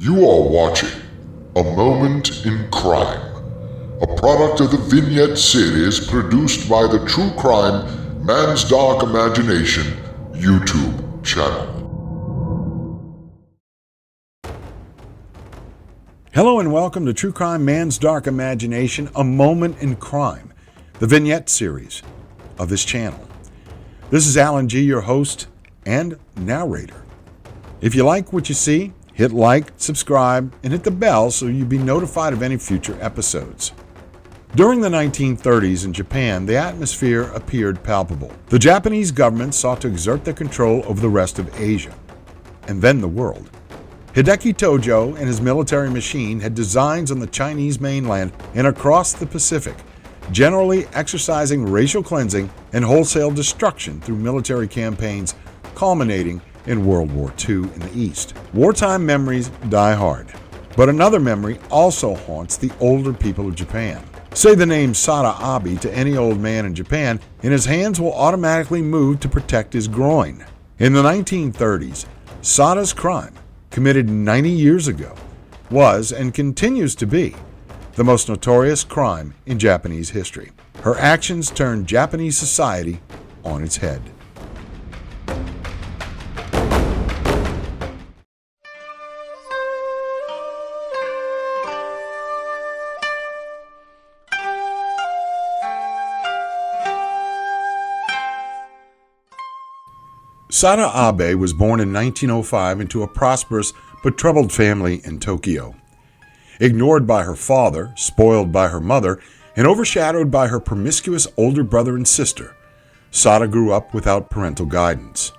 You are watching A Moment in Crime, a product of the Vignette series produced by the True Crime Man's Dark Imagination YouTube channel. Hello and welcome to True Crime Man's Dark Imagination, A Moment in Crime, the Vignette series of this channel. This is Alan G., your host and narrator. If you like what you see, hit like, subscribe, and hit the bell so you'll be notified of any future episodes. During the 1930s in Japan, the atmosphere appeared palpable. The Japanese government sought to exert their control over the rest of Asia, and then the world. Hideki Tojo and his military machine had designs on the Chinese mainland and across the Pacific, generally exercising racial cleansing and wholesale destruction through military campaigns culminating in World War II in the East. Wartime memories die hard, but another memory also haunts the older people of Japan. Say the name Sada Abe to any old man in Japan, and his hands will automatically move to protect his groin. In the 1930s, Sada's crime, committed 90 years ago, was and continues to be the most notorious crime in Japanese history. Her actions turned Japanese society on its head. Sada Abe was born in 1905 into a prosperous but troubled family in Tokyo. Ignored by her father, spoiled by her mother, and overshadowed by her promiscuous older brother and sister, Sada grew up without parental guidance.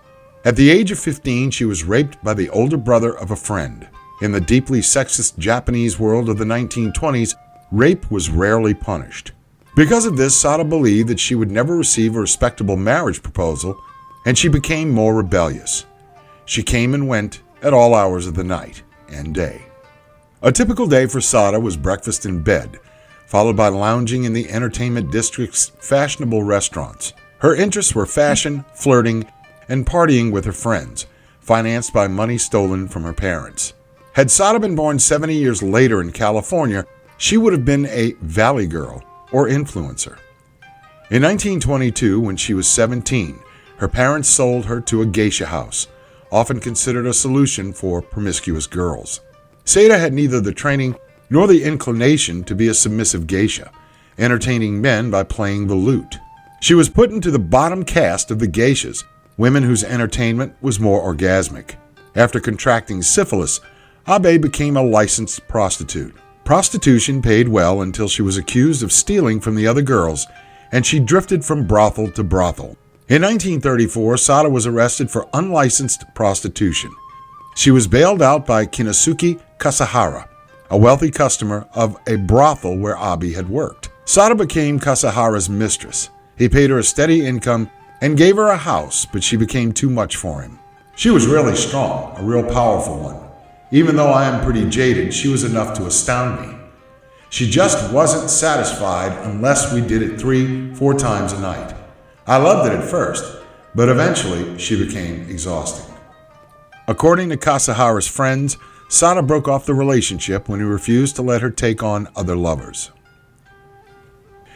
At the age of 15, she was raped by the older brother of a friend. In the deeply sexist Japanese world of the 1920s, rape was rarely punished. Because of this, Sada believed that she would never receive a respectable marriage proposal, and she became more rebellious. She came and went at all hours of the night and day. A typical day for Sada was breakfast in bed, followed by lounging in the entertainment district's fashionable restaurants. Her interests were fashion, flirting, and partying with her friends, financed by money stolen from her parents. Had Sada been born 70 years later in California, she would have been a valley girl or influencer. In 1922, when she was 17, her parents sold her to a geisha house, often considered a solution for promiscuous girls. Sada had neither the training nor the inclination to be a submissive geisha, entertaining men by playing the lute. She was put into the bottom caste of the geishas, women whose entertainment was more orgasmic. After contracting syphilis, Abe became a licensed prostitute. Prostitution paid well until she was accused of stealing from the other girls, and she drifted from brothel to brothel. In 1934, Sada was arrested for unlicensed prostitution. She was bailed out by Kinosuke Kasahara, a wealthy customer of a brothel where Abe had worked. Sada became Kasahara's mistress. He paid her a steady income and gave her a house, but she became too much for him. She was really strong, a real powerful one. Even though I am pretty jaded, she was enough to astound me. She just wasn't satisfied unless we did it 3-4 times a night. I loved it at first, but eventually she became exhausting. According to Kasahara's friends, Sada broke off the relationship when he refused to let her take on other lovers.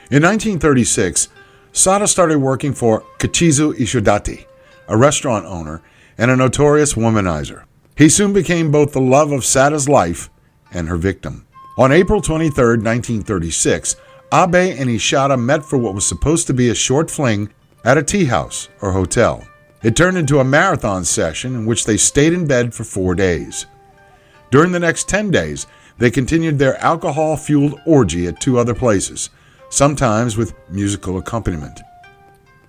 In 1936, Sada started working for Kachizu Ishodate, a restaurant owner and a notorious womanizer. He soon became both the love of Sada's life and her victim. On April 23, 1936, Abe and Ishida met for what was supposed to be a short fling at a tea house or hotel. It turned into a marathon session in which they stayed in bed for 4 days. During the next 10 days, they continued their alcohol-fueled orgy at 2 other places, sometimes with musical accompaniment.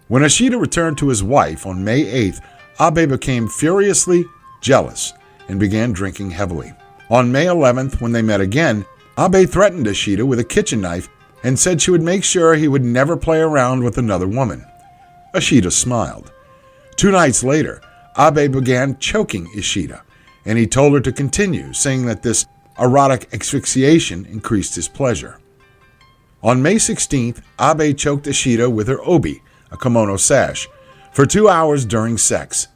When Ishida returned to his wife on May 8th, Abe became furiously jealous and began drinking heavily. On May 11th, when they met again, Abe threatened Ishida with a kitchen knife and said she would make sure he would never play around with another woman. Ishida smiled. 2 nights later, Abe began choking Ishida, and he told her to continue, saying that this erotic asphyxiation increased his pleasure. On May 16th, Abe choked Ishida with her obi, a kimono sash, for 2 hours during sex.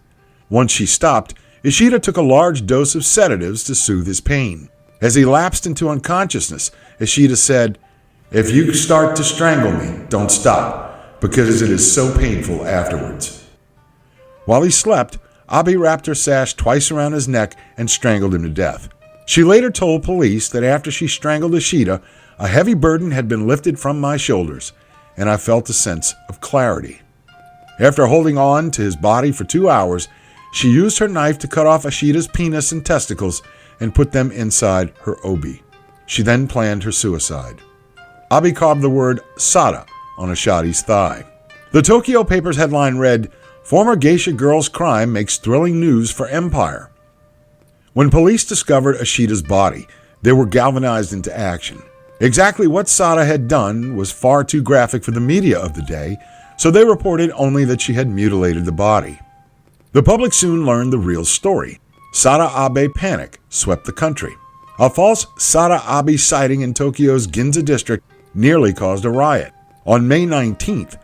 Once she stopped, Ishida took a large dose of sedatives to soothe his pain. As he lapsed into unconsciousness, Ishida said, "If you start to strangle me, don't stop, because it is so painful afterwards." While he slept, Abe wrapped her sash twice around his neck and strangled him to death. She later told police that after she strangled Ishida, "A heavy burden had been lifted from my shoulders, and I felt a sense of clarity." After holding on to his body for 2 hours, she used her knife to cut off Ishida's penis and testicles and put them inside her obi. She then planned her suicide. Abe carved the word Sada on Ishida's thigh. The Tokyo paper's headline read, "Former geisha girl's crime makes thrilling news for Empire." When police discovered Ishida's body, they were galvanized into action. Exactly what Sada had done was far too graphic for the media of the day, so they reported only that she had mutilated the body. The public soon learned the real story. Sada Abe panic swept the country. A false Sada Abe sighting in Tokyo's Ginza district nearly caused a riot. On May 19th,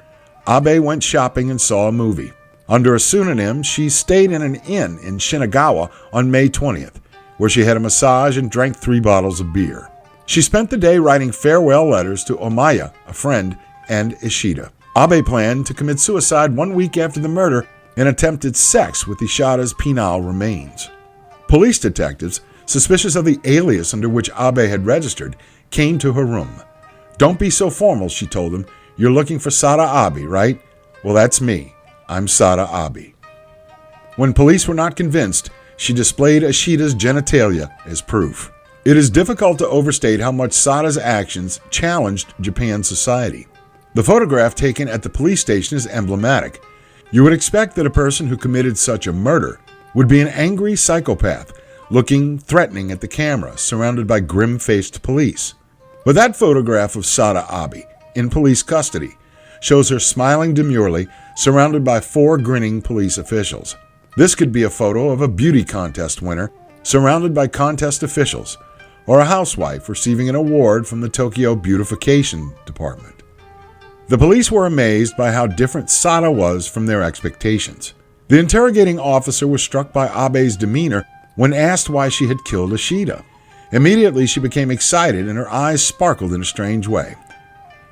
Abe went shopping and saw a movie. Under a pseudonym, she stayed in an inn in Shinagawa on May 20th, where she had a massage and drank 3 bottles of beer. She spent the day writing farewell letters to Omaya, a friend, and Ishida. Abe planned to commit suicide 1 week after the murder and attempted sex with Ishida's penile remains. Police detectives, suspicious of the alias under which Abe had registered, came to her room. "Don't be so formal," she told them. "You're looking for Sada Abe, right? Well, that's me. I'm Sada Abe." When police were not convinced, she displayed Ishida's genitalia as proof. It is difficult to overstate how much Sada's actions challenged Japan's society. The photograph taken at the police station is emblematic. You would expect that a person who committed such a murder would be an angry psychopath, looking threatening at the camera, surrounded by grim-faced police. But that photograph of Sada Abe, in police custody, shows her smiling demurely, surrounded by 4 grinning police officials. This could be a photo of a beauty contest winner, surrounded by contest officials, or a housewife receiving an award from the Tokyo Beautification Department. The police were amazed by how different Sada was from their expectations. The interrogating officer was struck by Abe's demeanor when asked why she had killed Ishida. Immediately, she became excited and her eyes sparkled in a strange way.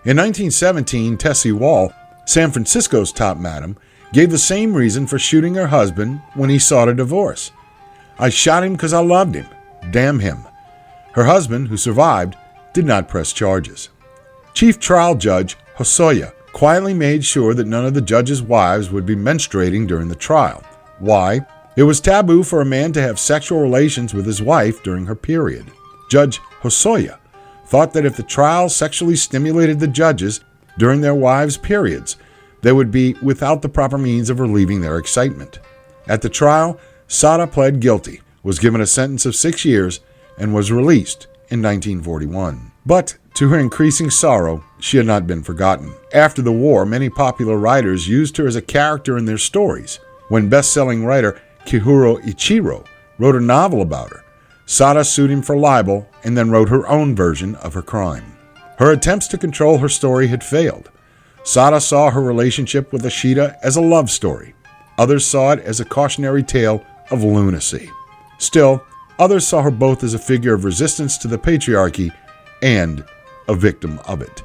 In 1917, Tessie Wall, San Francisco's top madam, gave the same reason for shooting her husband when he sought a divorce. "I shot him because I loved him. Damn him." Her husband, who survived, did not press charges. Chief Trial Judge Hosoya quietly made sure that none of the judge's wives would be menstruating during the trial. Why? It was taboo for a man to have sexual relations with his wife during her period. Judge Hosoya thought that if the trial sexually stimulated the judges during their wives' periods, they would be without the proper means of relieving their excitement. At the trial, Sada pled guilty, was given a sentence of 6 years, and was released in 1941. But, to her increasing sorrow, she had not been forgotten. After the war, many popular writers used her as a character in their stories. When best-selling writer Kihuro Ichiro wrote a novel about her, Sada sued him for libel and then wrote her own version of her crime. Her attempts to control her story had failed. Sada saw her relationship with Ishida as a love story. Others saw it as a cautionary tale of lunacy. Still, others saw her both as a figure of resistance to the patriarchy and a victim of it.